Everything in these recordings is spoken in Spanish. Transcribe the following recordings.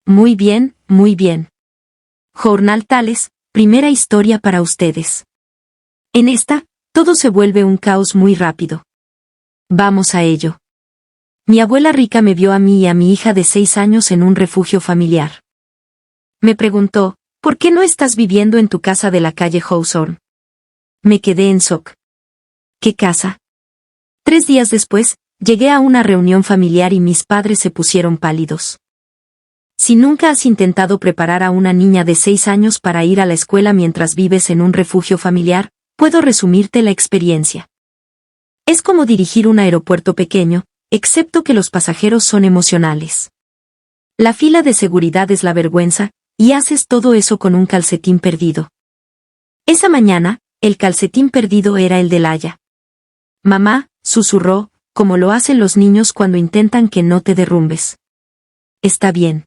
Muy bien, muy bien. Jornal Tales, primera historia para ustedes. En esta, todo se vuelve un caos muy rápido. Vamos a ello. Mi abuela rica me vio a mí y a mi hija de 6 años en un refugio familiar. Me preguntó, ¿por qué no estás viviendo en tu casa de la calle Hawthorne? Me quedé en shock. ¿Qué casa? 3 días después, llegué a una reunión familiar y mis padres se pusieron pálidos. Si nunca has intentado preparar a una niña de 6 años para ir a la escuela mientras vives en un refugio familiar, puedo resumirte la experiencia. Es como dirigir un aeropuerto pequeño, excepto que los pasajeros son emocionales. La fila de seguridad es la vergüenza, y haces todo eso con un calcetín perdido. Esa mañana, el calcetín perdido era el de Laia. Mamá, susurró, como lo hacen los niños cuando intentan que no te derrumbes. Está bien.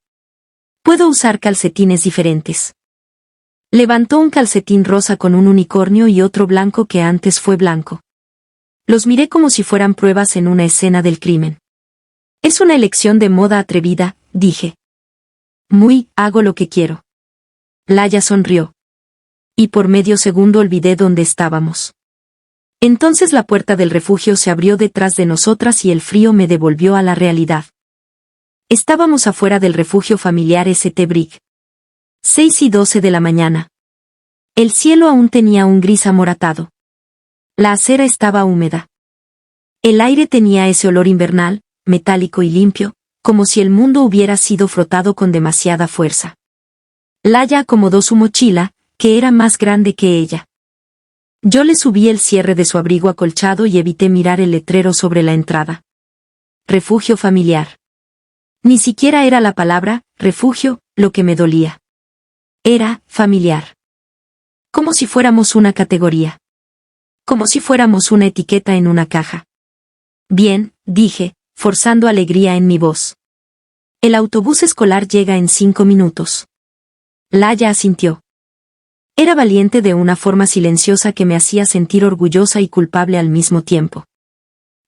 Puedo usar calcetines diferentes. Levantó un calcetín rosa con un unicornio y otro blanco que antes fue blanco. Los miré como si fueran pruebas en una escena del crimen. Es una elección de moda atrevida, dije. Hago lo que quiero. Laia sonrió. Y por medio segundo olvidé dónde estábamos. Entonces la puerta del refugio se abrió detrás de nosotras y el frío me devolvió a la realidad. Estábamos afuera del refugio familiar St. Brick. 6:12 de la mañana. El cielo aún tenía un gris amoratado. La acera estaba húmeda. El aire tenía ese olor invernal, metálico y limpio, como si el mundo hubiera sido frotado con demasiada fuerza. Laia acomodó su mochila, que era más grande que ella. Yo le subí el cierre de su abrigo acolchado y evité mirar el letrero sobre la entrada. Refugio familiar. Ni siquiera era la palabra, refugio, lo que me dolía. Era, familiar. Como si fuéramos una categoría. Como si fuéramos una etiqueta en una caja. Bien, dije, forzando alegría en mi voz. El autobús escolar llega en 5 minutos. Laia asintió. Era valiente de una forma silenciosa que me hacía sentir orgullosa y culpable al mismo tiempo.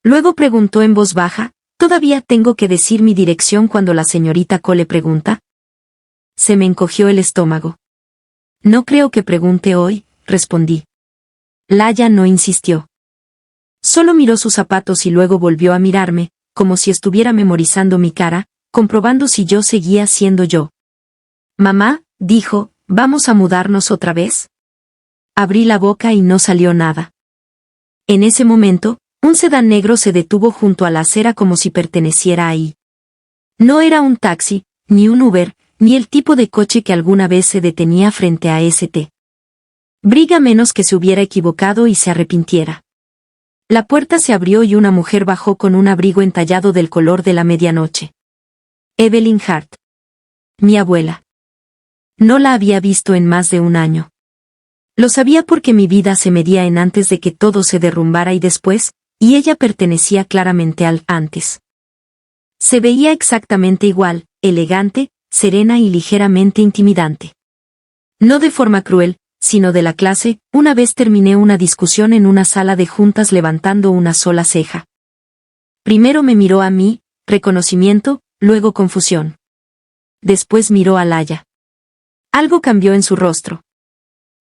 Luego preguntó en voz baja, ¿todavía tengo que decir mi dirección cuando la señorita Cole pregunta? Se me encogió el estómago. No creo que pregunte hoy, respondí. Laia no insistió. Solo miró sus zapatos y luego volvió a mirarme, como si estuviera memorizando mi cara, comprobando si yo seguía siendo yo. Mamá, dijo, ¿vamos a mudarnos otra vez? Abrí la boca y no salió nada. En ese momento, un sedán negro se detuvo junto a la acera como si perteneciera ahí. No era un taxi, ni un Uber, ni el tipo de coche que alguna vez se detenía frente a St. Brick a menos que se hubiera equivocado y se arrepintiera. La puerta se abrió y una mujer bajó con un abrigo entallado del color de la medianoche. Evelyn Hart. Mi abuela. No la había visto en más de un año. Lo sabía porque mi vida se medía en antes de que todo se derrumbara y después, y ella pertenecía claramente al antes. Se veía exactamente igual, elegante, serena y ligeramente intimidante. No de forma cruel, sino de la clase. Una vez terminé una discusión en una sala de juntas levantando una sola ceja. Primero me miró a mí, reconocimiento, luego confusión. Después miró a Laia. Algo cambió en su rostro.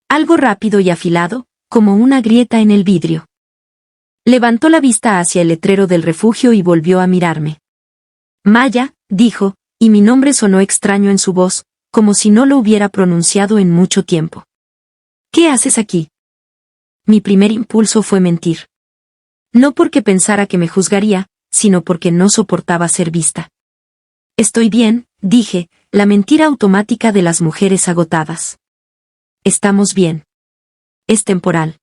Algo rápido y afilado, como una grieta en el vidrio. Levantó la vista hacia el letrero del refugio y volvió a mirarme. Maya, dijo, y mi nombre sonó extraño en su voz, como si no lo hubiera pronunciado en mucho tiempo. ¿Qué haces aquí? Mi primer impulso fue mentir. No porque pensara que me juzgaría, sino porque no soportaba ser vista. Estoy bien, dije, la mentira automática de las mujeres agotadas. Estamos bien. Es temporal.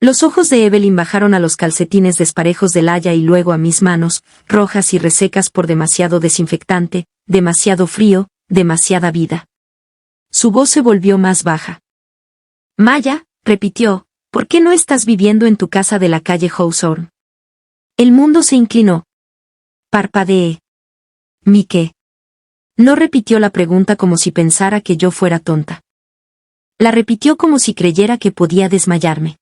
Los ojos de Evelyn bajaron a los calcetines desparejos de Laia y luego a mis manos, rojas y resecas por demasiado desinfectante, demasiado frío, demasiada vida. Su voz se volvió más baja. Maya, repitió, ¿por qué no estás viviendo en tu casa de la calle Hawthorne? El mundo se inclinó. Parpadeé. ¿Mi qué? No repitió la pregunta como si pensara que yo fuera tonta. La repitió como si creyera que podía desmayarme.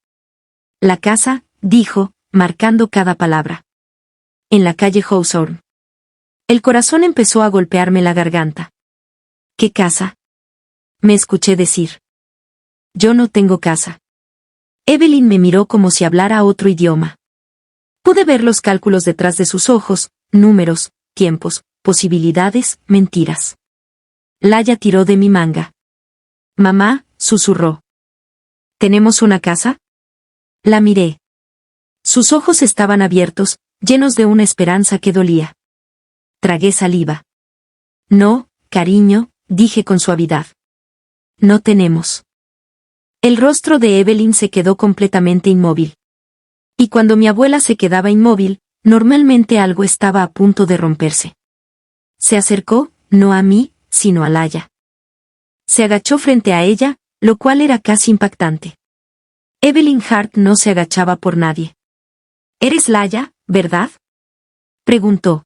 La casa, dijo, marcando cada palabra. En la calle Hawthorne. El corazón empezó a golpearme la garganta. ¿Qué casa? Me escuché decir. Yo no tengo casa. Evelyn me miró como si hablara otro idioma. Pude ver los cálculos detrás de sus ojos, números, tiempos, posibilidades, mentiras. Laya tiró de mi manga. Mamá, susurró. ¿Tenemos una casa? La miré. Sus ojos estaban abiertos, llenos de una esperanza que dolía. Tragué saliva. No, cariño, dije con suavidad. No tenemos. El rostro de Evelyn se quedó completamente inmóvil. Y cuando mi abuela se quedaba inmóvil, normalmente algo estaba a punto de romperse. Se acercó, no a mí, sino a Laya. Se agachó frente a ella, lo cual era casi impactante. Evelyn Hart no se agachaba por nadie. «¿Eres Laya, verdad?», preguntó.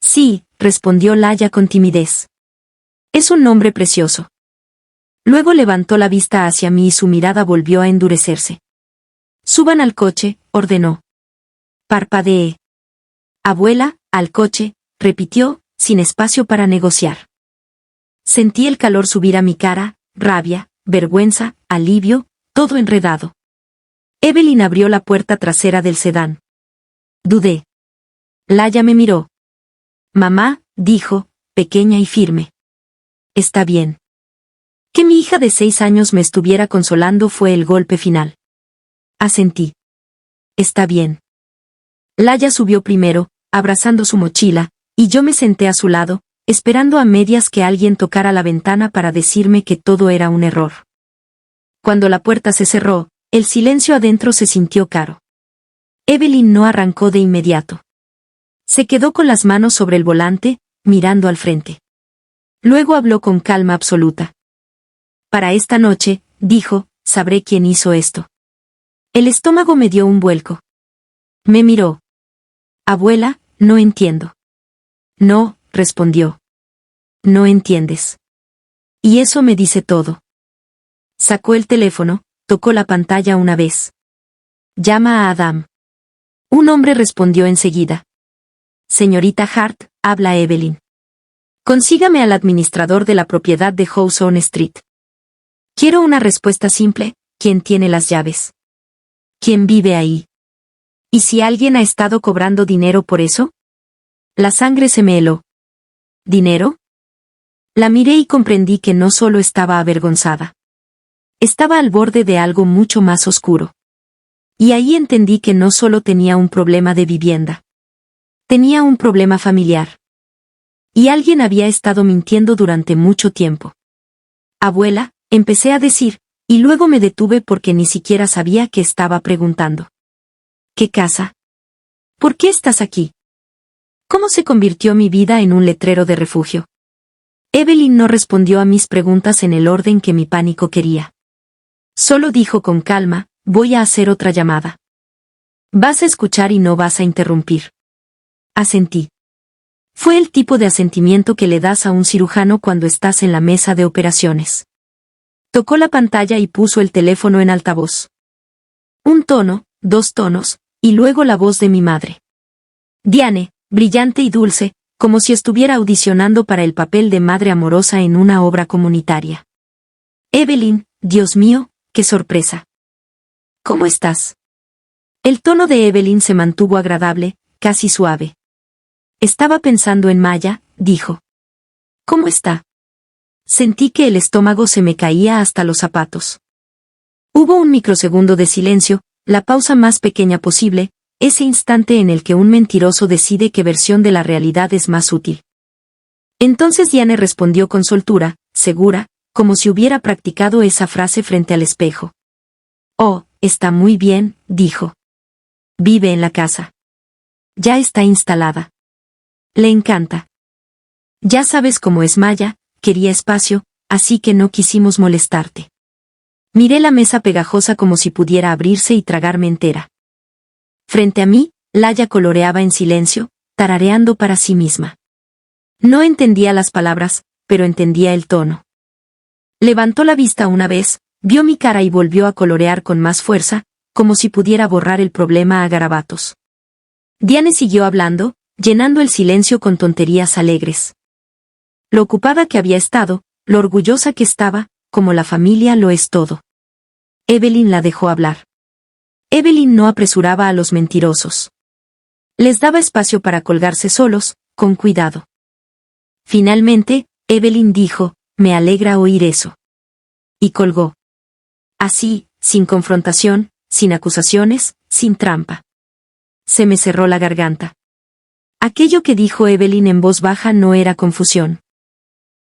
«Sí», respondió Laya con timidez. «Es un nombre precioso». Luego levantó la vista hacia mí y su mirada volvió a endurecerse. «Suban al coche», ordenó. Parpadeé. «Abuela, al coche», repitió, sin espacio para negociar. Sentí el calor subir a mi cara, rabia, vergüenza, alivio, todo enredado. Evelyn abrió la puerta trasera del sedán. Dudé. Laya me miró. «Mamá», dijo, pequeña y firme. «Está bien». Que mi hija de 6 años me estuviera consolando fue el golpe final. Asentí. «Está bien». Laya subió primero, abrazando su mochila, y yo me senté a su lado, esperando a medias que alguien tocara la ventana para decirme que todo era un error. Cuando la puerta se cerró, el silencio adentro se sintió caro. Evelyn no arrancó de inmediato. Se quedó con las manos sobre el volante, mirando al frente. Luego habló con calma absoluta. «Para esta noche», dijo, «sabré quién hizo esto». El estómago me dio un vuelco. Me miró. «Abuela, no entiendo». «No», respondió. «No entiendes. Y eso me dice todo». Sacó el teléfono, tocó la pantalla una vez. «Llama a Adam». Un hombre respondió enseguida. «Señorita Hart», habla Evelyn. «Consígame al administrador de la propiedad de House on Street». Quiero una respuesta simple: ¿quién tiene las llaves? ¿Quién vive ahí? ¿Y si alguien ha estado cobrando dinero por eso? La sangre se me heló. ¿Dinero? La miré y comprendí que no solo estaba avergonzada. Estaba al borde de algo mucho más oscuro. Y ahí entendí que no solo tenía un problema de vivienda. Tenía un problema familiar. Y alguien había estado mintiendo durante mucho tiempo. «Abuela», empecé a decir, y luego me detuve porque ni siquiera sabía qué estaba preguntando. «¿Qué casa? ¿Por qué estás aquí? ¿Cómo se convirtió mi vida en un letrero de refugio?» Evelyn no respondió a mis preguntas en el orden que mi pánico quería. Solo dijo con calma: «Voy a hacer otra llamada. Vas a escuchar y no vas a interrumpir». Asentí. Fue el tipo de asentimiento que le das a un cirujano cuando estás en la mesa de operaciones. Tocó la pantalla y puso el teléfono en altavoz. Un tono, 2 tonos, y luego la voz de mi madre. Diane, brillante y dulce, como si estuviera audicionando para el papel de madre amorosa en una obra comunitaria. «Evelyn, Dios mío, qué sorpresa. ¿Cómo estás?» El tono de Evelyn se mantuvo agradable, casi suave. «Estaba pensando en Maya», dijo. «¿Cómo está?» Sentí que el estómago se me caía hasta los zapatos. Hubo un microsegundo de silencio, la pausa más pequeña posible, ese instante en el que un mentiroso decide qué versión de la realidad es más útil. Entonces Diane respondió con soltura, segura, como si hubiera practicado esa frase frente al espejo. «Oh, está muy bien», dijo. «Vive en la casa. Ya está instalada. Le encanta. Ya sabes cómo es Maya, quería espacio, así que no quisimos molestarte». Miré la mesa pegajosa como si pudiera abrirse y tragarme entera. Frente a mí, Laya coloreaba en silencio, tarareando para sí misma. No entendía las palabras, pero entendía el tono. Levantó la vista una vez, vio mi cara y volvió a colorear con más fuerza, como si pudiera borrar el problema a garabatos. Diane siguió hablando, llenando el silencio con tonterías alegres. Lo ocupada que había estado, lo orgullosa que estaba, como la familia lo es todo. Evelyn la dejó hablar. Evelyn no apresuraba a los mentirosos. Les daba espacio para colgarse solos, con cuidado. Finalmente, Evelyn dijo, me alegra oír eso. Y colgó. Así, sin confrontación, sin acusaciones, sin trampa. Se me cerró la garganta. Aquello que dijo Evelyn en voz baja no era confusión.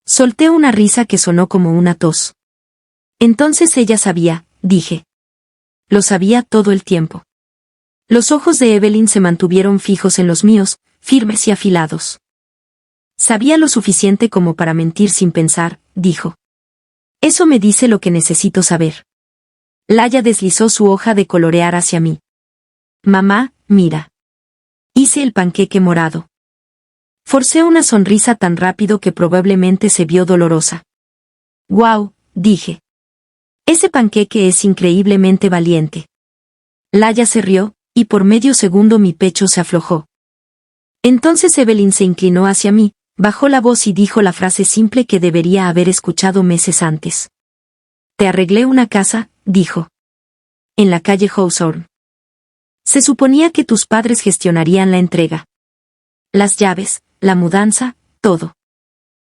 Solté una risa que sonó como una tos. Entonces ella sabía, dije. Lo sabía todo el tiempo. Los ojos de Evelyn se mantuvieron fijos en los míos, firmes y afilados. Sabía lo suficiente como para mentir sin pensar, dijo. Eso me dice lo que necesito saber. Laya deslizó su hoja de colorear hacia mí. Mamá, mira. Hice el panqueque morado. Forcé una sonrisa tan rápido que probablemente se vio dolorosa. «Guau», dije. Ese panqueque es increíblemente valiente. Laya se rió, y por medio segundo mi pecho se aflojó. Entonces Evelyn se inclinó hacia mí, bajó la voz y dijo la frase simple que debería haber escuchado meses antes. Te arreglé una casa, dijo. En la calle Hawthorne. Se suponía que tus padres gestionarían la entrega. Las llaves, la mudanza, todo.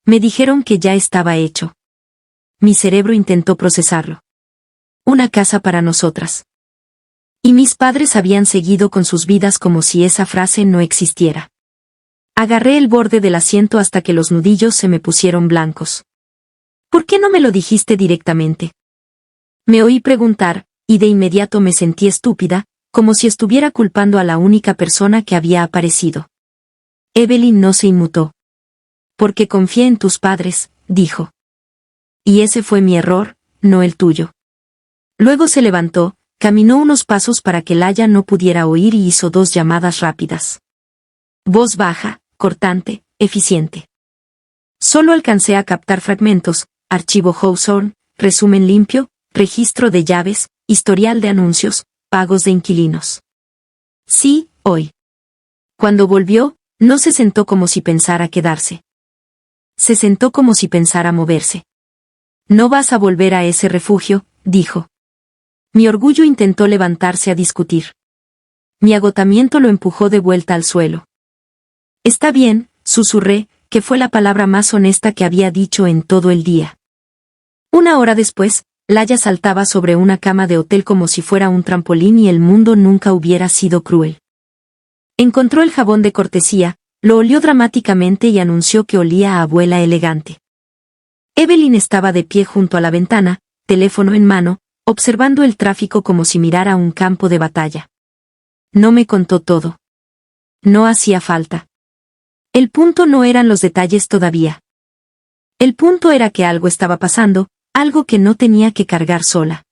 Me dijeron que ya estaba hecho. Mi cerebro intentó procesarlo. Una casa para nosotras. Y mis padres habían seguido con sus vidas como si esa frase no existiera. Agarré el borde del asiento hasta que los nudillos se me pusieron blancos. ¿Por qué no me lo dijiste directamente? Me oí preguntar, y de inmediato me sentí estúpida, como si estuviera culpando a la única persona que había aparecido. Evelyn no se inmutó. Porque confié en tus padres, dijo. Y ese fue mi error, no el tuyo. Luego se levantó, caminó unos pasos para que Laya no pudiera oír y hizo 2 llamadas rápidas. Voz baja, cortante, eficiente. Solo alcancé a captar fragmentos: archivo Hawthorne, resumen limpio, registro de llaves, historial de anuncios, pagos de inquilinos. Sí, hoy. Cuando volvió, no se sentó como si pensara quedarse. Se sentó como si pensara moverse. No vas a volver a ese refugio, dijo. Mi orgullo intentó levantarse a discutir. Mi agotamiento lo empujó de vuelta al suelo. Está bien, susurré, que fue la palabra más honesta que había dicho en todo el día. 1 hora después, Laya saltaba sobre una cama de hotel como si fuera un trampolín y el mundo nunca hubiera sido cruel. Encontró el jabón de cortesía, lo olió dramáticamente y anunció que olía a abuela elegante. Evelyn estaba de pie junto a la ventana, teléfono en mano, observando el tráfico como si mirara un campo de batalla. No me contó todo. No hacía falta. El punto no eran los detalles todavía. El punto era que algo estaba pasando, algo que no tenía que cargar sola.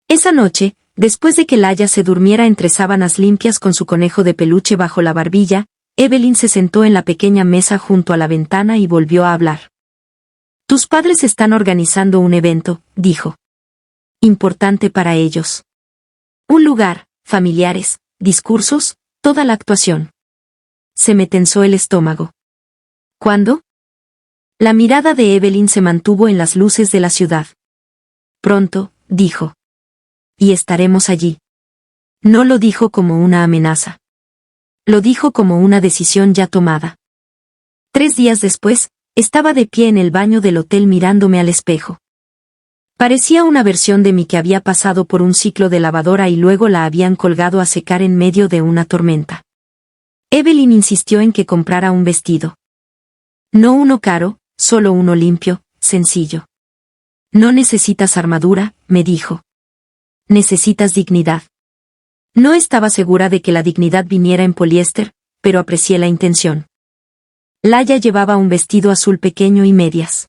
Esa noche, después de que Laya se durmiera entre sábanas limpias con su conejo de peluche bajo la barbilla, Evelyn se sentó en la pequeña mesa junto a la ventana y volvió a hablar. Tus padres están organizando un evento, dijo. Importante para ellos. Un lugar, familiares, discursos, toda la actuación. Se me tensó el estómago. ¿Cuándo? La mirada de Evelyn se mantuvo en las luces de la ciudad. Pronto, dijo. Y estaremos allí. No lo dijo como una amenaza. Lo dijo como una decisión ya tomada. 3 días después, estaba de pie en el baño del hotel mirándome al espejo. Parecía una versión de mí que había pasado por un ciclo de lavadora y luego la habían colgado a secar en medio de una tormenta. Evelyn insistió en que comprara un vestido. No uno caro, solo uno limpio, sencillo. No necesitas armadura, me dijo. Necesitas dignidad. No estaba segura de que la dignidad viniera en poliéster, pero aprecié la intención. Laya llevaba un vestido azul pequeño y medias.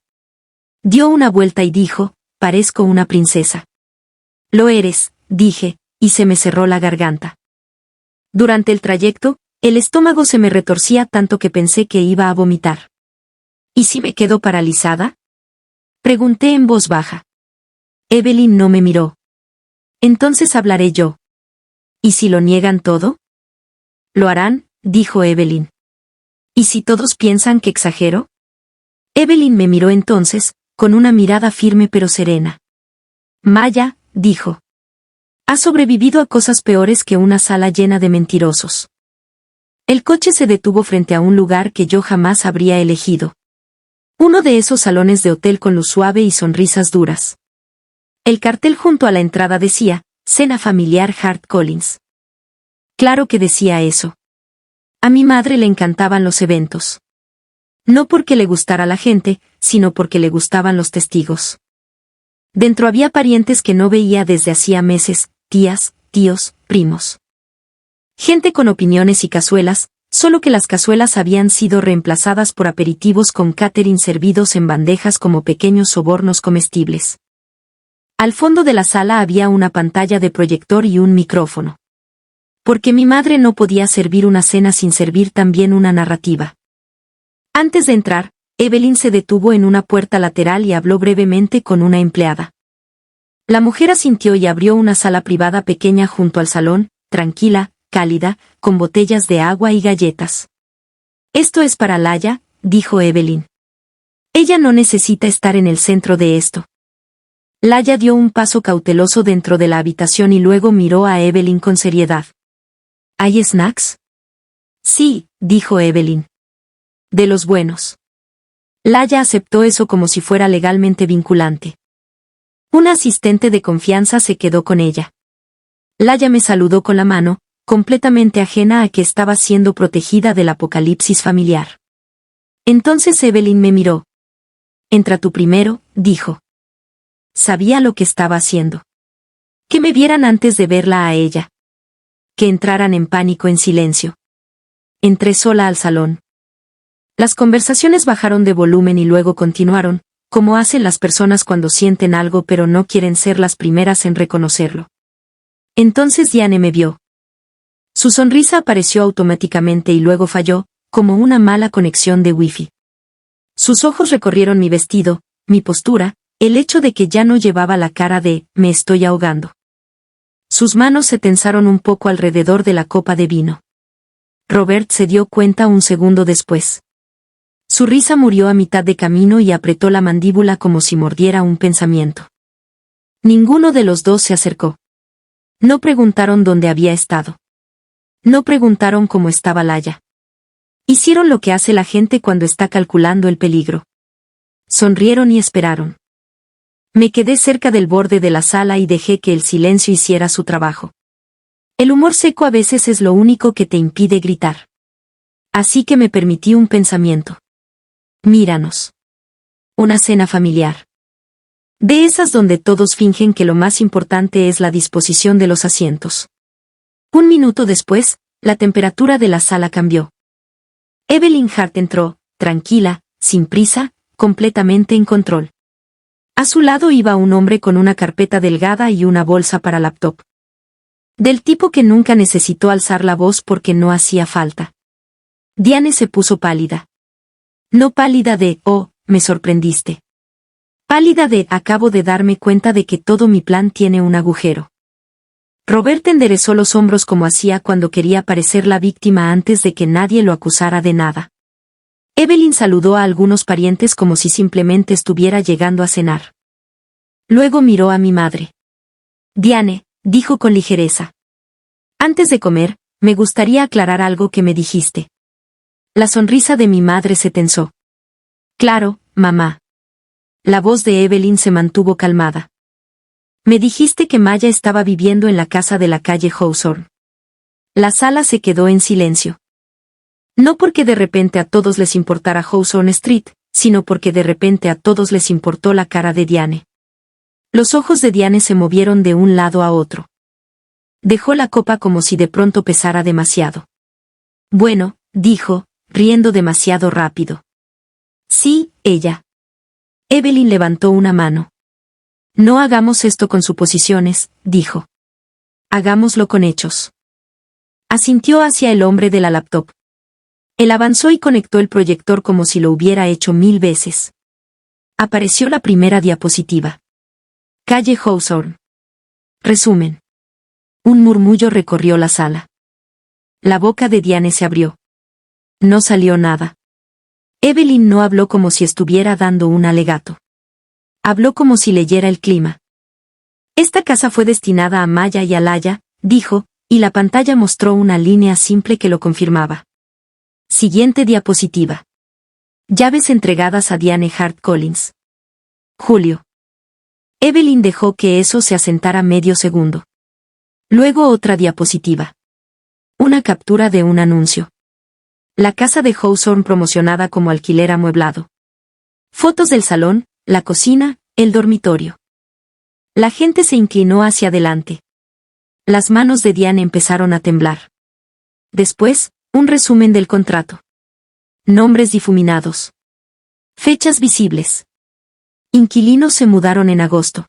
Dio una vuelta y dijo, parezco una princesa. Lo eres, dije, y se me cerró la garganta. Durante el trayecto, el estómago se me retorcía tanto que pensé que iba a vomitar. ¿Y si me quedo paralizada? Pregunté en voz baja. Evelyn no me miró. Entonces hablaré yo. ¿Y si lo niegan todo? Lo harán, dijo Evelyn. ¿Y si todos piensan que exagero? Evelyn me miró entonces, con una mirada firme pero serena. Maya, dijo. Has sobrevivido a cosas peores que una sala llena de mentirosos. El coche se detuvo frente a un lugar que yo jamás habría elegido. Uno de esos salones de hotel con luz suave y sonrisas duras. El cartel junto a la entrada decía, Cena familiar Hart Collins. Claro que decía eso. A mi madre le encantaban los eventos. No porque le gustara la gente, sino porque le gustaban los testigos. Dentro había parientes que no veía desde hacía meses, tías, tíos, primos. Gente con opiniones y cazuelas, solo que las cazuelas habían sido reemplazadas por aperitivos con catering servidos en bandejas como pequeños sobornos comestibles. Al fondo de la sala había una pantalla de proyector y un micrófono. Porque mi madre no podía servir una cena sin servir también una narrativa. Antes de entrar, Evelyn se detuvo en una puerta lateral y habló brevemente con una empleada. La mujer asintió y abrió una sala privada pequeña junto al salón, tranquila, cálida, con botellas de agua y galletas. Esto es para Laya, dijo Evelyn. Ella no necesita estar en el centro de esto. Laya dio un paso cauteloso dentro de la habitación y luego miró a Evelyn con seriedad. ¿Hay snacks? Sí, dijo Evelyn. De los buenos. Laya aceptó eso como si fuera legalmente vinculante. Una asistente de confianza se quedó con ella. Laya me saludó con la mano, completamente ajena a que estaba siendo protegida del apocalipsis familiar. Entonces Evelyn me miró. Entra tú primero, dijo. Sabía lo que estaba haciendo. Que me vieran antes de verla a ella. Que entraran en pánico en silencio. Entré sola al salón. Las conversaciones bajaron de volumen y luego continuaron, como hacen las personas cuando sienten algo pero no quieren ser las primeras en reconocerlo. Entonces Diane me vio. Su sonrisa apareció automáticamente y luego falló, como una mala conexión de wifi. Sus ojos recorrieron mi vestido, mi postura, el hecho de que ya no llevaba la cara de «me estoy ahogando». Sus manos se tensaron un poco alrededor de la copa de vino. Robert se dio cuenta un segundo después. Su risa murió a mitad de camino y apretó la mandíbula como si mordiera un pensamiento. Ninguno de los dos se acercó. No preguntaron dónde había estado. No preguntaron cómo estaba Laya. Hicieron lo que hace la gente cuando está calculando el peligro. Sonrieron y esperaron. Me quedé cerca del borde de la sala y dejé que el silencio hiciera su trabajo. El humor seco a veces es lo único que te impide gritar. Así que me permití un pensamiento. Míranos. Una cena familiar. De esas donde todos fingen que lo más importante es la disposición de los asientos. Un minuto después, la temperatura de la sala cambió. Evelyn Hart entró, tranquila, sin prisa, completamente en control. A su lado iba un hombre con una carpeta delgada y una bolsa para laptop. Del tipo que nunca necesitó alzar la voz porque no hacía falta. Diane se puso pálida. No pálida de, oh, me sorprendiste. Pálida de, acabo de darme cuenta de que todo mi plan tiene un agujero. Robert enderezó los hombros como hacía cuando quería parecer la víctima antes de que nadie lo acusara de nada. Evelyn saludó a algunos parientes como si simplemente estuviera llegando a cenar. Luego miró a mi madre. Diane, dijo con ligereza. Antes de comer, me gustaría aclarar algo que me dijiste. La sonrisa de mi madre se tensó. Claro, mamá. La voz de Evelyn se mantuvo calmada. Me dijiste que Maya estaba viviendo en la casa de la calle Hawthorne. La sala se quedó en silencio. No porque de repente a todos les importara Hawthorne Street, sino porque de repente a todos les importó la cara de Diane. Los ojos de Diane se movieron de un lado a otro. Dejó la copa como si de pronto pesara demasiado. Bueno, dijo, riendo demasiado rápido. Sí, ella. Evelyn levantó una mano. No hagamos esto con suposiciones, dijo. Hagámoslo con hechos. Asintió hacia el hombre de la laptop. Él avanzó y conectó el proyector como si lo hubiera hecho 1000 veces. Apareció la primera diapositiva. Calle Hawthorne. Resumen. Un murmullo recorrió la sala. La boca de Diane se abrió. No salió nada. Evelyn no habló como si estuviera dando un alegato. Habló como si leyera el clima. Esta casa fue destinada a Maya y a Laya, dijo, y la pantalla mostró una línea simple que lo confirmaba. Siguiente diapositiva. Llaves entregadas a Diane Hart Collins. Julio. Evelyn dejó que eso se asentara medio segundo. Luego otra diapositiva. Una captura de un anuncio. La casa de Hawthorne promocionada como alquiler amueblado. Fotos del salón, la cocina, el dormitorio. La gente se inclinó hacia adelante. Las manos de Diane empezaron a temblar. Después, un resumen del contrato. Nombres difuminados. Fechas visibles. Inquilinos se mudaron en agosto.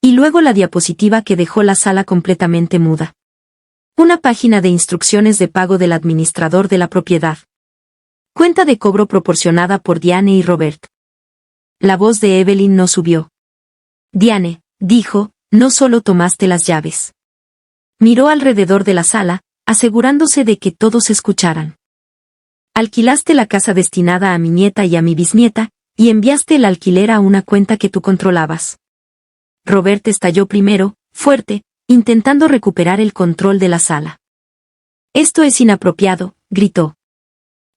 Y luego la diapositiva que dejó la sala completamente muda. Una página de instrucciones de pago del administrador de la propiedad. Cuenta de cobro proporcionada por Diane y Robert. La voz de Evelyn no subió. Diane, dijo, no solo tomaste las llaves. Miró alrededor de la sala, asegurándose de que todos escucharan. Alquilaste la casa destinada a mi nieta y a mi bisnieta, y enviaste el alquiler a una cuenta que tú controlabas. Robert estalló primero, fuerte, intentando recuperar el control de la sala. Esto es inapropiado, gritó.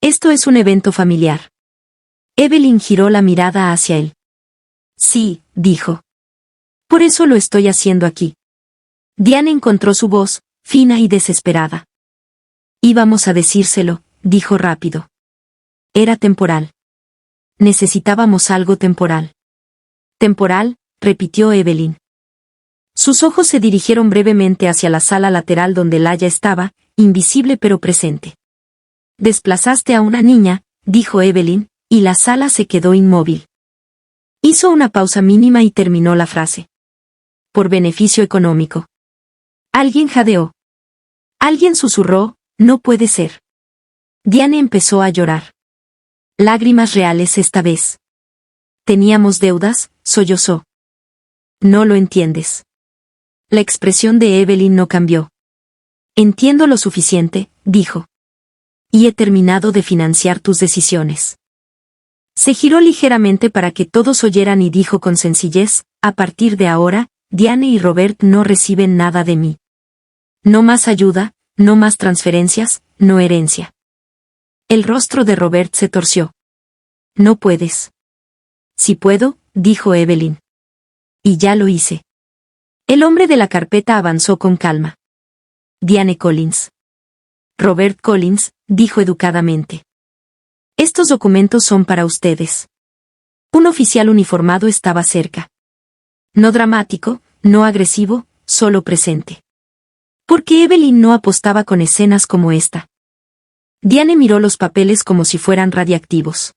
Esto es un evento familiar. Evelyn giró la mirada hacia él. Sí, dijo. Por eso lo estoy haciendo aquí. Diane encontró su voz, fina y desesperada. Íbamos a decírselo, dijo rápido. Era temporal. Necesitábamos algo temporal. Temporal, repitió Evelyn. Sus ojos se dirigieron brevemente hacia la sala lateral donde Laya estaba, invisible pero presente. Desplazaste a una niña, dijo Evelyn, y la sala se quedó inmóvil. Hizo una pausa mínima y terminó la frase. Por beneficio económico. Alguien jadeó. Alguien susurró, no puede ser. Diane empezó a llorar. Lágrimas reales esta vez. Teníamos deudas, sollozó. No lo entiendes. La expresión de Evelyn no cambió. Entiendo lo suficiente, dijo. Y he terminado de financiar tus decisiones. Se giró ligeramente para que todos oyeran y dijo con sencillez, a partir de ahora, Diane y Robert no reciben nada de mí. No más ayuda, no más transferencias, no herencia. El rostro de Robert se torció. No puedes. Sí puedo, dijo Evelyn. Y ya lo hice. El hombre de la carpeta avanzó con calma. Diane Collins. Robert Collins, dijo educadamente. Estos documentos son para ustedes. Un oficial uniformado estaba cerca. No dramático, no agresivo, solo presente. Porque Evelyn no apostaba con escenas como esta. Diane miró los papeles como si fueran radiactivos.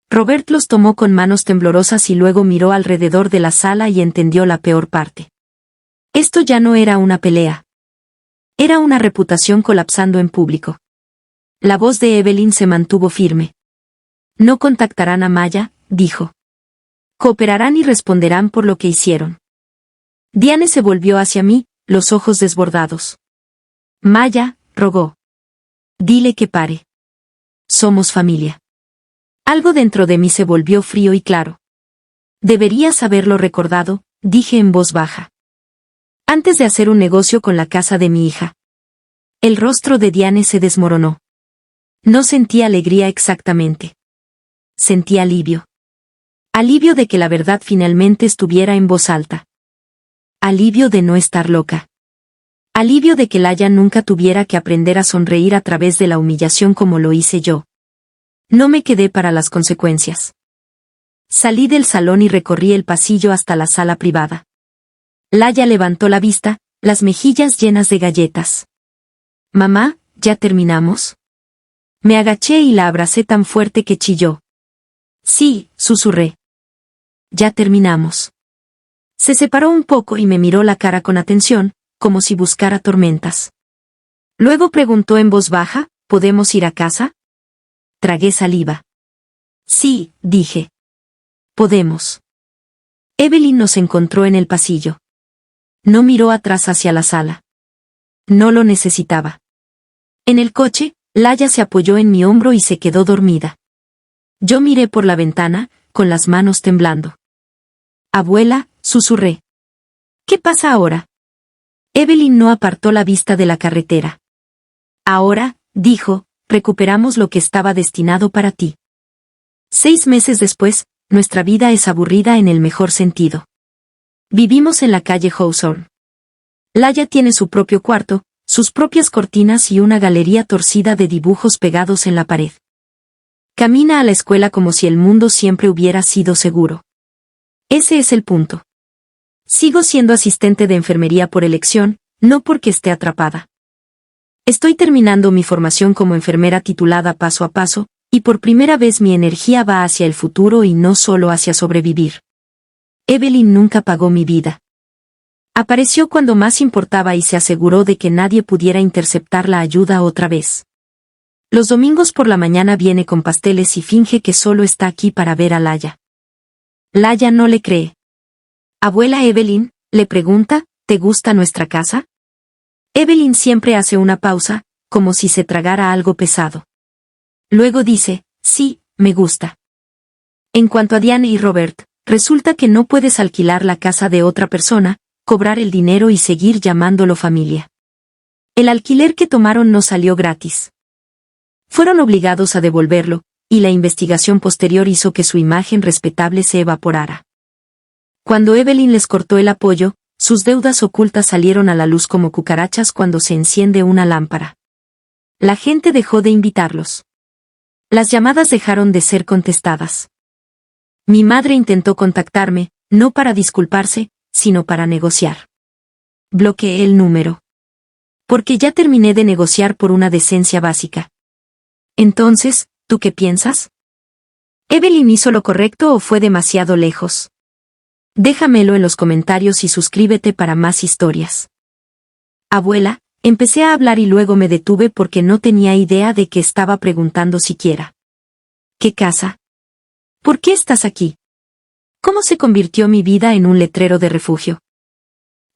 Robert los tomó con manos temblorosas y luego miró alrededor de la sala y entendió la peor parte. Esto ya no era una pelea. Era una reputación colapsando en público. La voz de Evelyn se mantuvo firme. No contactarán a Maya, dijo. Cooperarán y responderán por lo que hicieron. Diane se volvió hacia mí, los ojos desbordados. Maya, rogó. Dile que pare. Somos familia. Algo dentro de mí se volvió frío y claro. Deberías haberlo recordado, dije en voz baja. Antes de hacer un negocio con la casa de mi hija. El rostro de Diane se desmoronó. No sentía alegría exactamente. Sentía alivio. Alivio de que la verdad finalmente estuviera en voz alta. Alivio de no estar loca. Alivio de que Laya nunca tuviera que aprender a sonreír a través de la humillación como lo hice yo. No me quedé para las consecuencias. Salí del salón y recorrí el pasillo hasta la sala privada. Laya levantó la vista, las mejillas llenas de galletas. Mamá, ¿ya terminamos? Me agaché y la abracé tan fuerte que chilló. Sí, susurré. Ya terminamos. Se separó un poco y me miró la cara con atención, como si buscara tormentas. Luego preguntó en voz baja, ¿podemos ir a casa? Tragué saliva. Sí, dije. Podemos. Evelyn nos encontró en el pasillo. No miró atrás hacia la sala. No lo necesitaba. En el coche, Laya se apoyó en mi hombro y se quedó dormida. Yo miré por la ventana, con las manos temblando. Abuela, susurré. ¿Qué pasa ahora? Evelyn no apartó la vista de la carretera. Ahora, dijo, recuperamos lo que estaba destinado para ti. 6 meses después, nuestra vida es aburrida en el mejor sentido. Vivimos en la calle Hawthorne. Laya tiene su propio cuarto, sus propias cortinas y una galería torcida de dibujos pegados en la pared. Camina a la escuela como si el mundo siempre hubiera sido seguro. Ese es el punto. Sigo siendo asistente de enfermería por elección, no porque esté atrapada. Estoy terminando mi formación como enfermera titulada paso a paso, y por primera vez mi energía va hacia el futuro y no solo hacia sobrevivir. Evelyn nunca pagó mi vida. Apareció cuando más importaba y se aseguró de que nadie pudiera interceptar la ayuda otra vez. Los domingos por la mañana viene con pasteles y finge que solo está aquí para ver a Laya. Laya no le cree. Abuela Evelyn, le pregunta, ¿te gusta nuestra casa? Evelyn siempre hace una pausa, como si se tragara algo pesado. Luego dice, sí, me gusta. En cuanto a Diane y Robert, resulta que no puedes alquilar la casa de otra persona, cobrar el dinero y seguir llamándolo familia. El alquiler que tomaron no salió gratis. Fueron obligados a devolverlo, y la investigación posterior hizo que su imagen respetable se evaporara. Cuando Evelyn les cortó el apoyo, sus deudas ocultas salieron a la luz como cucarachas cuando se enciende una lámpara. La gente dejó de invitarlos. Las llamadas dejaron de ser contestadas. Mi madre intentó contactarme, no para disculparse, sino para negociar. Bloqueé el número. Porque ya terminé de negociar por una decencia básica. Entonces, ¿tú qué piensas? ¿Evelyn hizo lo correcto o fue demasiado lejos? Déjamelo en los comentarios y suscríbete para más historias. Abuela, empecé a hablar y luego me detuve porque no tenía idea de qué estaba preguntando siquiera. ¿Qué casa? ¿Por qué estás aquí? ¿Cómo se convirtió mi vida en un letrero de refugio?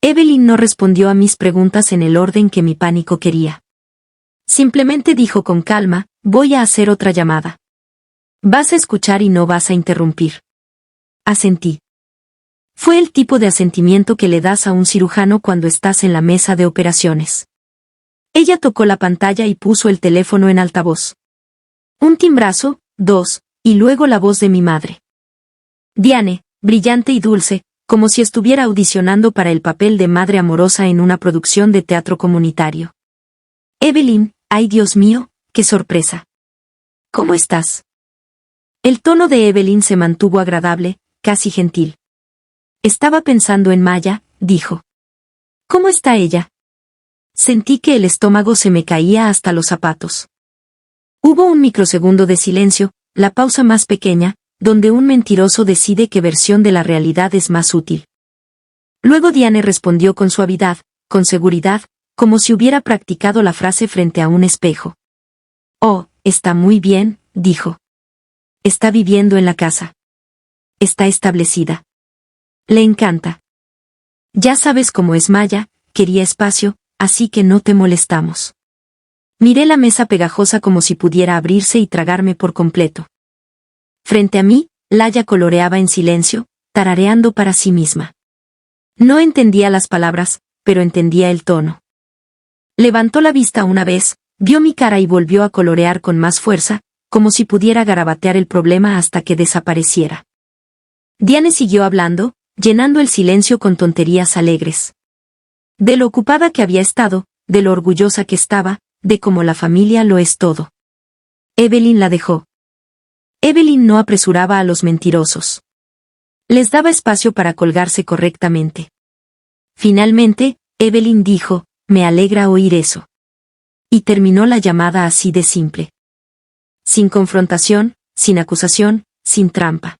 Evelyn no respondió a mis preguntas en el orden que mi pánico quería. Simplemente dijo con calma, voy a hacer otra llamada. Vas a escuchar y no vas a interrumpir. Asentí. Fue el tipo de asentimiento que le das a un cirujano cuando estás en la mesa de operaciones. Ella tocó la pantalla y puso el teléfono en altavoz. Un timbrazo, 2, y luego la voz de mi madre. Diane, brillante y dulce, como si estuviera audicionando para el papel de madre amorosa en una producción de teatro comunitario. Evelyn, ay Dios mío, qué sorpresa. ¿Cómo estás? El tono de Evelyn se mantuvo agradable, casi gentil. Estaba pensando en Maya, dijo. ¿Cómo está ella? Sentí que el estómago se me caía hasta los zapatos. Hubo un microsegundo de silencio, la pausa más pequeña, donde un mentiroso decide qué versión de la realidad es más útil. Luego Diane respondió con suavidad, con seguridad, como si hubiera practicado la frase frente a un espejo. Oh, está muy bien, dijo. Está viviendo en la casa. Está establecida. Le encanta. Ya sabes cómo es Maya, quería espacio, así que no te molestamos. Miré la mesa pegajosa como si pudiera abrirse y tragarme por completo. Frente a mí, Laya coloreaba en silencio, tarareando para sí misma. No entendía las palabras, pero entendía el tono. Levantó la vista una vez, vio mi cara y volvió a colorear con más fuerza, como si pudiera garabatear el problema hasta que desapareciera. Diane siguió hablando, llenando el silencio con tonterías alegres. De lo ocupada que había estado, de lo orgullosa que estaba, de cómo la familia lo es todo. Evelyn la dejó. Evelyn no apresuraba a los mentirosos. Les daba espacio para colgarse correctamente. Finalmente, Evelyn dijo, me alegra oír eso. Y terminó la llamada así de simple. Sin confrontación, sin acusación, sin trampa.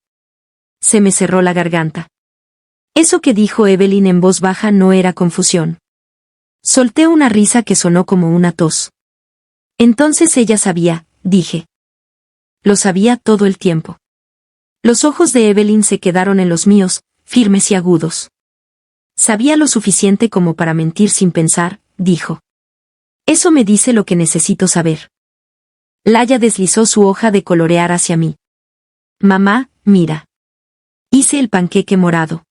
Se me cerró la garganta. Eso que dijo Evelyn en voz baja no era confusión. Solté una risa que sonó como una tos. Entonces ella sabía, dije. Lo sabía todo el tiempo. Los ojos de Evelyn se quedaron en los míos, firmes y agudos. Sabía lo suficiente como para mentir sin pensar, dijo. Eso me dice lo que necesito saber. Laya deslizó su hoja de colorear hacia mí. Mamá, mira. Hice el panqueque morado.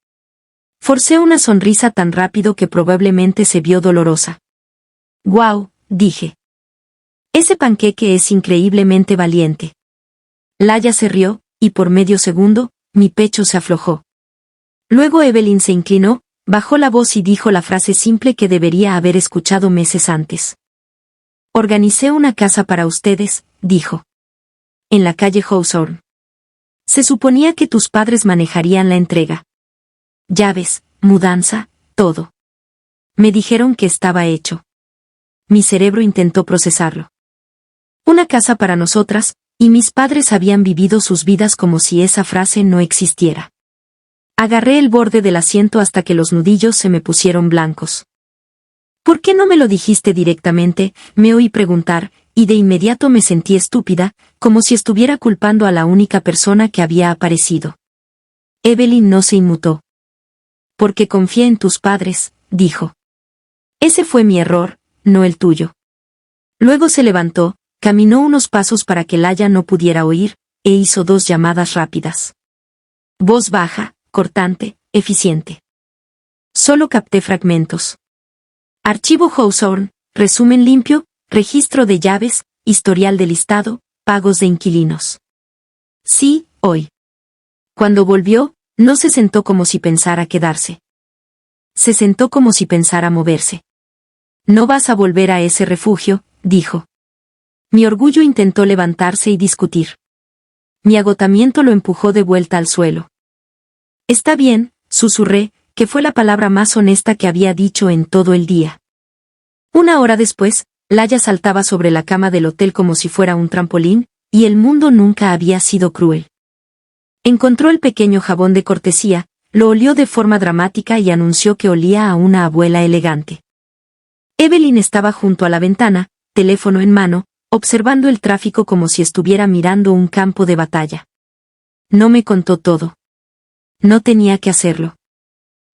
Forcé una sonrisa tan rápido que probablemente se vio dolorosa. «Guau», dije. «Ese panqueque es increíblemente valiente». Laya se rió, y por medio segundo, mi pecho se aflojó. Luego Evelyn se inclinó, bajó la voz y dijo la frase simple que debería haber escuchado meses antes. «Organicé una casa para ustedes», dijo. «En la calle Hawthorne. Se suponía que tus padres manejarían la entrega. Llaves, mudanza, todo. Me dijeron que estaba hecho». Mi cerebro intentó procesarlo. Una casa para nosotras, y mis padres habían vivido sus vidas como si esa frase no existiera. Agarré el borde del asiento hasta que los nudillos se me pusieron blancos. «¿Por qué no me lo dijiste directamente?», me oí preguntar, y de inmediato me sentí estúpida, como si estuviera culpando a la única persona que había aparecido. Evelyn no se inmutó. «Porque confié en tus padres», dijo. «Ese fue mi error, no el tuyo». Luego se levantó, caminó unos pasos para que Laya no pudiera oír, e hizo 2 llamadas rápidas. Voz baja, cortante, eficiente. Solo capté fragmentos. Archivo Hawthorne, resumen limpio, registro de llaves, historial de listado, pagos de inquilinos. Sí, hoy. Cuando volvió, no se sentó como si pensara quedarse. Se sentó como si pensara moverse. «No vas a volver a ese refugio», dijo. Mi orgullo intentó levantarse y discutir. Mi agotamiento lo empujó de vuelta al suelo. «Está bien», susurré, que fue la palabra más honesta que había dicho en todo el día. 1 hora después, Laya saltaba sobre la cama del hotel como si fuera un trampolín, y el mundo nunca había sido cruel. Encontró el pequeño jabón de cortesía, lo olió de forma dramática y anunció que olía a una abuela elegante. Evelyn estaba junto a la ventana, teléfono en mano, observando el tráfico como si estuviera mirando un campo de batalla. No me contó todo. No tenía que hacerlo.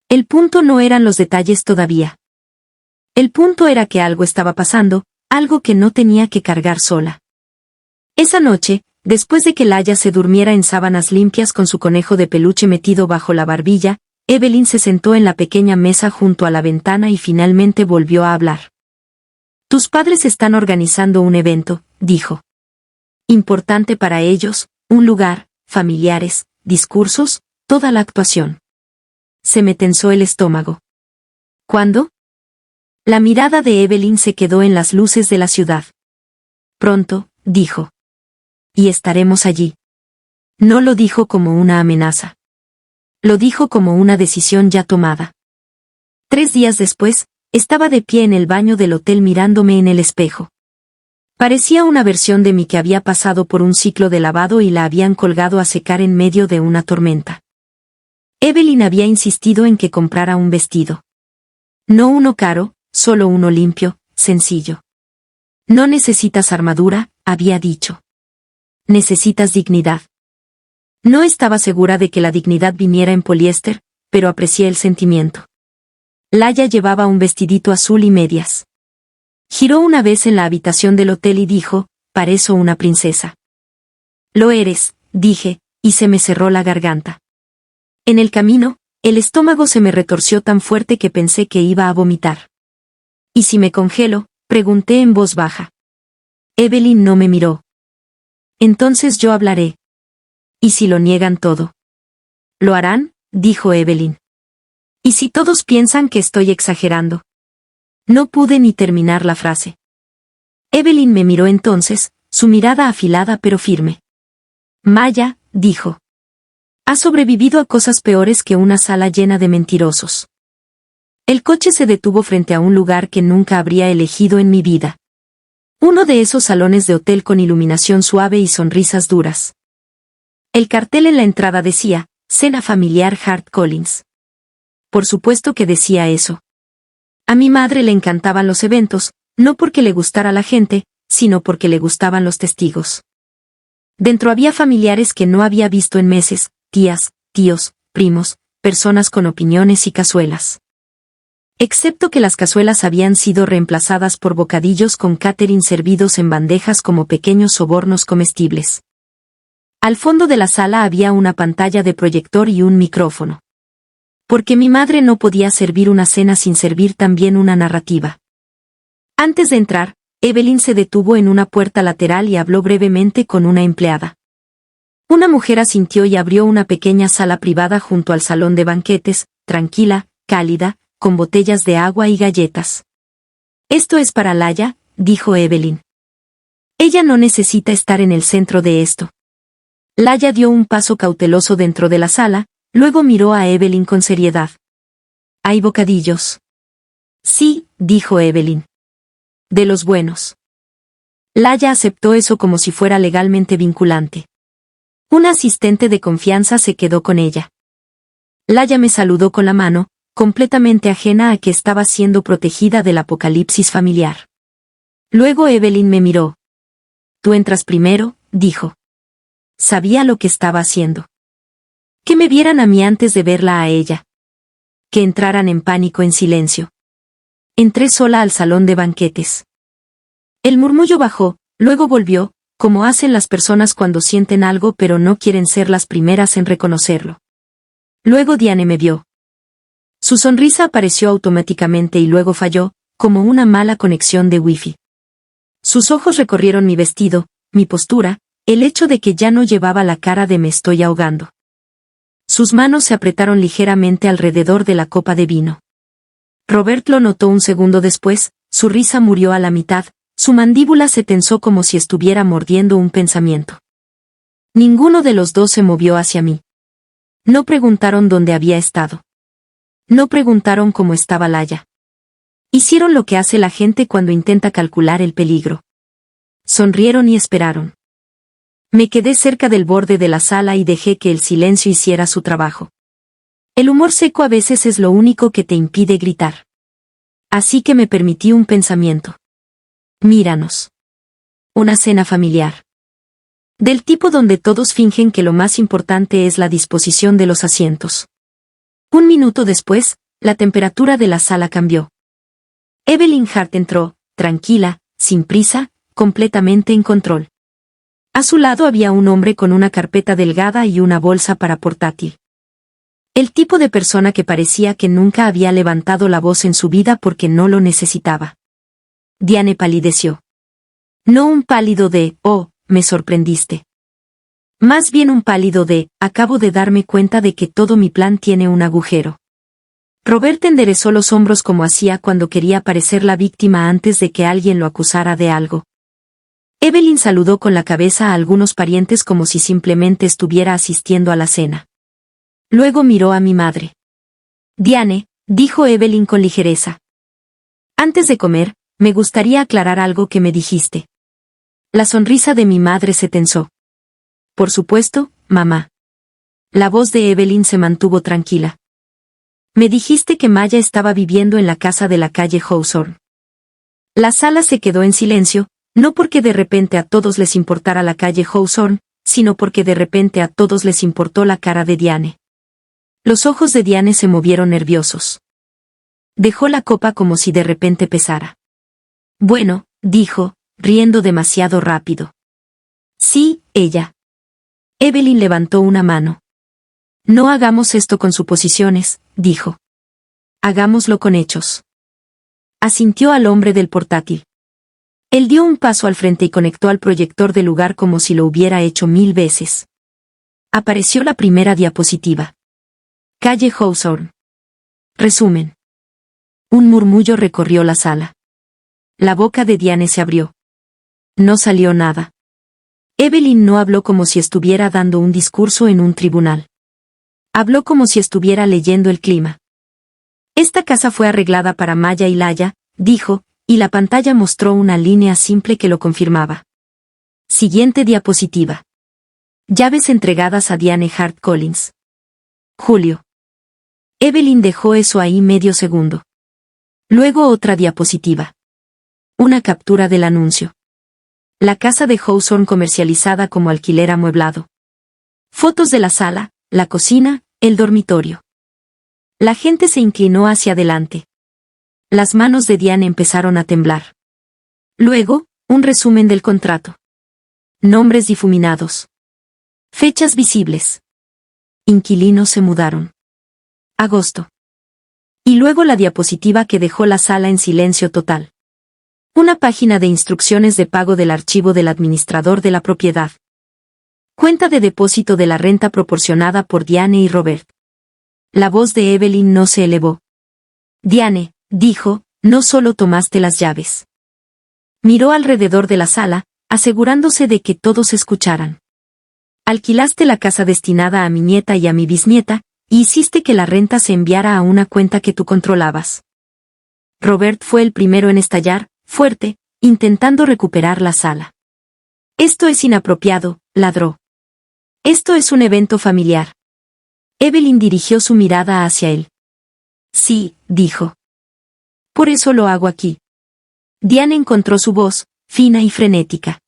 El punto no eran los detalles todavía. El punto era que algo estaba pasando, algo que no tenía que cargar sola. Esa noche, después de que Laya se durmiera en sábanas limpias con su conejo de peluche metido bajo la barbilla, Evelyn se sentó en la pequeña mesa junto a la ventana y finalmente volvió a hablar. «Tus padres están organizando un evento», dijo. «Importante para ellos, un lugar, familiares, discursos, toda la actuación». Se me tensó el estómago. «¿Cuándo?». La mirada de Evelyn se quedó en las luces de la ciudad. «Pronto», dijo. «Y estaremos allí». No lo dijo como una amenaza. Lo dijo como una decisión ya tomada. 3 días después, estaba de pie en el baño del hotel mirándome en el espejo. Parecía una versión de mí que había pasado por un ciclo de lavado y la habían colgado a secar en medio de una tormenta. Evelyn había insistido en que comprara un vestido. No uno caro, solo uno limpio, sencillo. «No necesitas armadura», había dicho. «Necesitas dignidad». No estaba segura de que la dignidad viniera en poliéster, pero aprecié el sentimiento. Laya llevaba un vestidito azul y medias. Giró una vez en la habitación del hotel y dijo, «Parezco una princesa». «Lo eres», dije, y se me cerró la garganta. En el camino, el estómago se me retorció tan fuerte que pensé que iba a vomitar. «¿Y si me congelo?», pregunté en voz baja. Evelyn no me miró. «Entonces yo hablaré». «¿Y si lo niegan todo?». «¿Lo harán?», dijo Evelyn. «¿Y si todos piensan que estoy exagerando?». No pude ni terminar la frase. Evelyn me miró entonces, su mirada afilada pero firme. «Maya», dijo. «Has sobrevivido a cosas peores que una sala llena de mentirosos». El coche se detuvo frente a un lugar que nunca habría elegido en mi vida. Uno de esos salones de hotel con iluminación suave y sonrisas duras. El cartel en la entrada decía, «Cena familiar Hart Collins». Por supuesto que decía eso. A mi madre le encantaban los eventos, no porque le gustara la gente, sino porque le gustaban los testigos. Dentro había familiares que no había visto en meses, tías, tíos, primos, personas con opiniones y cazuelas. Excepto que las cazuelas habían sido reemplazadas por bocadillos con catering servidos en bandejas como pequeños sobornos comestibles. Al fondo de la sala había una pantalla de proyector y un micrófono. Porque mi madre no podía servir una cena sin servir también una narrativa. Antes de entrar, Evelyn se detuvo en una puerta lateral y habló brevemente con una empleada. Una mujer asintió y abrió una pequeña sala privada junto al salón de banquetes, tranquila, cálida, con botellas de agua y galletas. «Esto es para Laya», dijo Evelyn. «Ella no necesita estar en el centro de esto». Laya dio un paso cauteloso dentro de la sala, luego miró a Evelyn con seriedad. «¿Hay bocadillos?» «Sí», dijo Evelyn. «De los buenos». Laya aceptó eso como si fuera legalmente vinculante. Una asistente de confianza se quedó con ella. Laya me saludó con la mano, completamente ajena a que estaba siendo protegida del apocalipsis familiar. Luego Evelyn me miró. «Tú entras primero», dijo. Sabía lo que estaba haciendo. Que me vieran a mí antes de verla a ella. Que entraran en pánico en silencio. Entré sola al salón de banquetes. El murmullo bajó, luego volvió, como hacen las personas cuando sienten algo pero no quieren ser las primeras en reconocerlo. Luego Diane me vio. Su sonrisa apareció automáticamente y luego falló, como una mala conexión de wifi. Sus ojos recorrieron mi vestido, mi postura, el hecho de que ya no llevaba la cara de me estoy ahogando. Sus manos se apretaron ligeramente alrededor de la copa de vino. Robert lo notó un segundo después, su risa murió a la mitad, su mandíbula se tensó como si estuviera mordiendo un pensamiento. Ninguno de los dos se movió hacia mí. No preguntaron dónde había estado. No preguntaron cómo estaba Laya. Hicieron lo que hace la gente cuando intenta calcular el peligro. Sonrieron y esperaron. Me quedé cerca del borde de la sala y dejé que el silencio hiciera su trabajo. El humor seco a veces es lo único que te impide gritar. Así que me permití un pensamiento. Míranos. Una cena familiar. Del tipo donde todos fingen que lo más importante es la disposición de los asientos. Un minuto después, la temperatura de la sala cambió. Evelyn Hart entró, tranquila, sin prisa, completamente en control. A su lado había un hombre con una carpeta delgada y una bolsa para portátil. El tipo de persona que parecía que nunca había levantado la voz en su vida porque no lo necesitaba. Diane palideció. No un pálido de, «oh, me sorprendiste». Más bien un pálido de, «acabo de darme cuenta de que todo mi plan tiene un agujero». Robert enderezó los hombros como hacía cuando quería parecer la víctima antes de que alguien lo acusara de algo. Evelyn saludó con la cabeza a algunos parientes como si simplemente estuviera asistiendo a la cena. Luego miró a mi madre. «Diane», dijo Evelyn con ligereza. «Antes de comer, me gustaría aclarar algo que me dijiste». La sonrisa de mi madre se tensó. «Por supuesto, mamá». La voz de Evelyn se mantuvo tranquila. «Me dijiste que Maya estaba viviendo en la casa de la calle Hawthorne». La sala se quedó en silencio, no porque de repente a todos les importara la calle Hawthorne, sino porque de repente a todos les importó la cara de Diane. Los ojos de Diane se movieron nerviosos. Dejó la copa como si de repente pesara. «Bueno», dijo, riendo demasiado rápido. «Sí, ella». Evelyn levantó una mano. «No hagamos esto con suposiciones», dijo. «Hagámoslo con hechos». Asintió al hombre del portátil. Él dio un paso al frente y conectó al proyector del lugar como si lo hubiera hecho 1000 veces. Apareció la primera diapositiva. Calle Hawthorne. Resumen. Un murmullo recorrió la sala. La boca de Diane se abrió. No salió nada. Evelyn no habló como si estuviera dando un discurso en un tribunal. Habló como si estuviera leyendo el clima. «Esta casa fue arreglada para Maya y Laya», dijo, y la pantalla mostró una línea simple que lo confirmaba. Siguiente diapositiva. Llaves entregadas a Diane Hart Collins. Julio. Evelyn dejó eso ahí medio segundo. Luego otra diapositiva. Una captura del anuncio. La casa de Hawthorne comercializada como alquiler amueblado. Fotos de la sala, la cocina, el dormitorio. La gente se inclinó hacia adelante. Las manos de Diane empezaron a temblar. Luego, un resumen del contrato. Nombres difuminados. Fechas visibles. Inquilinos se mudaron. Agosto. Y luego la diapositiva que dejó la sala en silencio total. Una página de instrucciones de pago del archivo del administrador de la propiedad. Cuenta de depósito de la renta proporcionada por Diane y Robert. La voz de Evelyn no se elevó. Diane, dijo, no solo tomaste las llaves. Miró alrededor de la sala, asegurándose de que todos escucharan. Alquilaste la casa destinada a mi nieta y a mi bisnieta, y hiciste que la renta se enviara a una cuenta que tú controlabas. Robert fue el primero en estallar, fuerte, intentando recuperar la sala. Esto es inapropiado, ladró. Esto es un evento familiar. Evelyn dirigió su mirada hacia él. Sí, dijo. Por eso lo hago aquí. Diane encontró su voz, fina y frenética.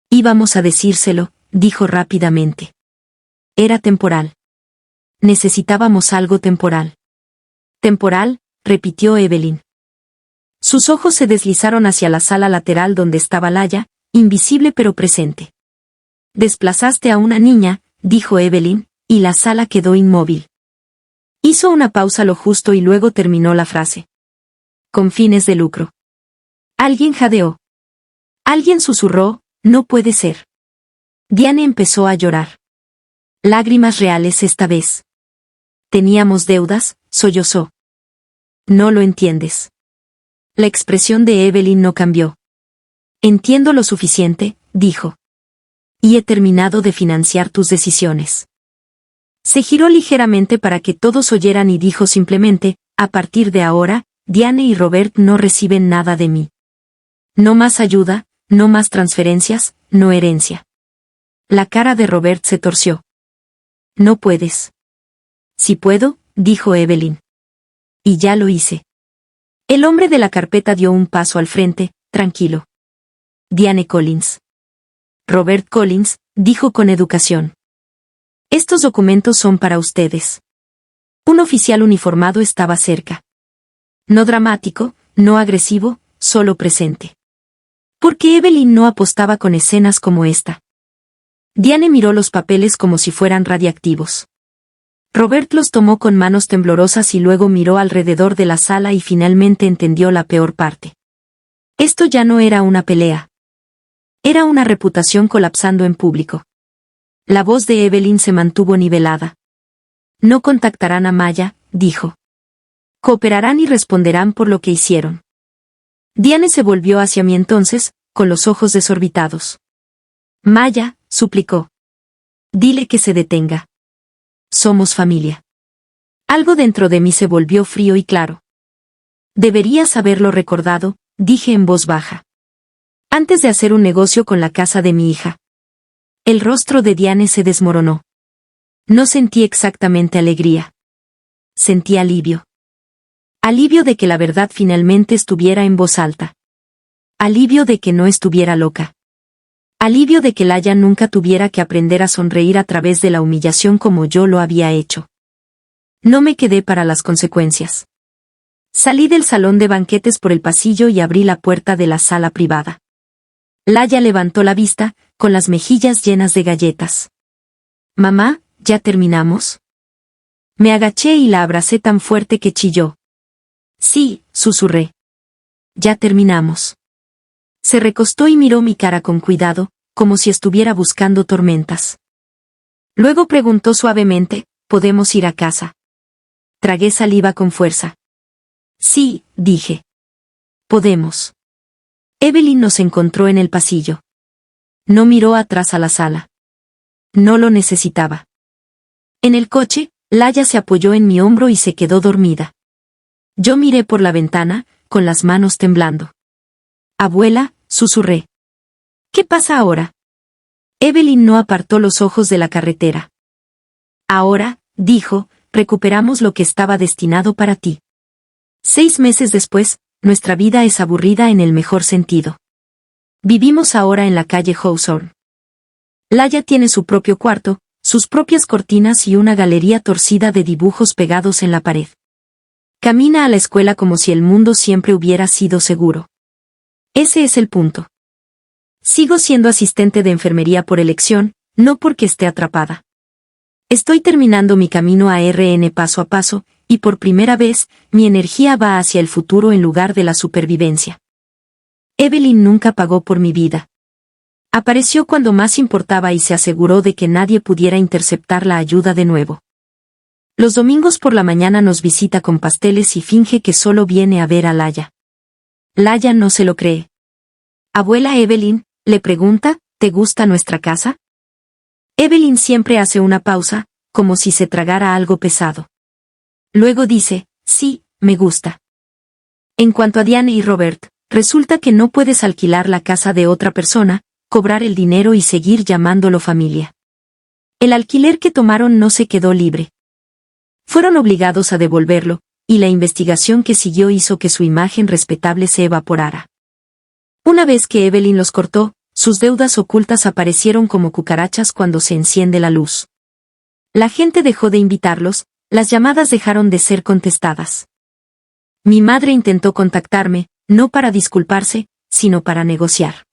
Íbamos a decírselo, dijo rápidamente. Era temporal. Necesitábamos algo temporal. Temporal, repitió Evelyn. Sus ojos se deslizaron hacia la sala lateral donde estaba Laya, invisible pero presente. Desplazaste a una niña, dijo Evelyn, y la sala quedó inmóvil. Hizo una pausa lo justo y luego terminó la frase. Con fines de lucro. Alguien jadeó. Alguien susurró, no puede ser. Diane empezó a llorar. Lágrimas reales esta vez. Teníamos deudas, sollozó. No lo entiendes. La expresión de Evelyn no cambió. Entiendo lo suficiente, dijo. Y he terminado de financiar tus decisiones. Se giró ligeramente para que todos oyeran y dijo simplemente, a partir de ahora, Diane y Robert no reciben nada de mí. No más ayuda, no más transferencias, no herencia. La cara de Robert se torció. No puedes. Sí puedo, dijo Evelyn. Y ya lo hice. El hombre de la carpeta dio un paso al frente, tranquilo. Diane Collins. Robert Collins, dijo con educación. Estos documentos son para ustedes. Un oficial uniformado estaba cerca. No dramático, no agresivo, solo presente. Porque Evelyn no apostaba con escenas como esta. Diane miró los papeles como si fueran radiactivos. Robert los tomó con manos temblorosas y luego miró alrededor de la sala y finalmente entendió la peor parte. Esto ya no era una pelea. Era una reputación colapsando en público. La voz de Evelyn se mantuvo nivelada. No contactarán a Maya, dijo. Cooperarán y responderán por lo que hicieron. Diane se volvió hacia mí entonces, con los ojos desorbitados. Maya, suplicó. Dile que se detenga. Somos familia. Algo dentro de mí se volvió frío y claro. Deberías haberlo recordado, dije en voz baja. Antes de hacer un negocio con la casa de mi hija. El rostro de Diane se desmoronó. No sentí exactamente alegría. Sentí alivio. Alivio de que la verdad finalmente estuviera en voz alta. Alivio de que no estuviera loca. Alivio de que Laya nunca tuviera que aprender a sonreír a través de la humillación como yo lo había hecho. No me quedé para las consecuencias. Salí del salón de banquetes por el pasillo y abrí la puerta de la sala privada. Laya levantó la vista, con las mejillas llenas de galletas. Mamá, ¿ya terminamos? Me agaché y la abracé tan fuerte que chilló. Sí, susurré. Ya terminamos. Se recostó y miró mi cara con cuidado, como si estuviera buscando tormentas. Luego preguntó suavemente, ¿podemos ir a casa? Tragué saliva con fuerza. Sí, dije. Podemos. Evelyn nos encontró en el pasillo. No miró atrás a la sala. No lo necesitaba. En el coche, Laya se apoyó en mi hombro y se quedó dormida. Yo miré por la ventana, con las manos temblando. Abuela, susurré. ¿Qué pasa ahora? Evelyn no apartó los ojos de la carretera. Ahora, dijo, recuperamos lo que estaba destinado para ti. 6 meses después, nuestra vida es aburrida en el mejor sentido. Vivimos ahora en la calle Hawthorne. Laya tiene su propio cuarto, sus propias cortinas y una galería torcida de dibujos pegados en la pared. Camina a la escuela como si el mundo siempre hubiera sido seguro. Ese es el punto. Sigo siendo asistente de enfermería por elección, no porque esté atrapada. Estoy terminando mi camino a RN paso a paso, y por primera vez, mi energía va hacia el futuro en lugar de la supervivencia. Evelyn nunca pagó por mi vida. Apareció cuando más importaba y se aseguró de que nadie pudiera interceptar la ayuda de nuevo. Los domingos por la mañana nos visita con pasteles y finge que solo viene a ver a Laya. Laya no se lo cree. Abuela Evelyn, le pregunta, ¿te gusta nuestra casa? Evelyn siempre hace una pausa, como si se tragara algo pesado. Luego dice, sí, me gusta. En cuanto a Diane y Robert, resulta que no puedes alquilar la casa de otra persona, cobrar el dinero y seguir llamándolo familia. El alquiler que tomaron no se quedó libre. Fueron obligados a devolverlo, y la investigación que siguió hizo que su imagen respetable se evaporara. Una vez que Evelyn los cortó, sus deudas ocultas aparecieron como cucarachas cuando se enciende la luz. La gente dejó de invitarlos, las llamadas dejaron de ser contestadas. Mi madre intentó contactarme, no para disculparse, sino para negociar.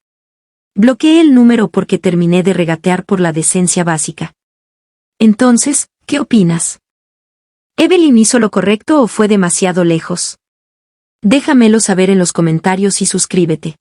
Bloqueé el número porque terminé de regatear por la decencia básica. Entonces, ¿qué opinas? ¿Evelyn hizo lo correcto o fue demasiado lejos? Déjamelo saber en los comentarios y suscríbete.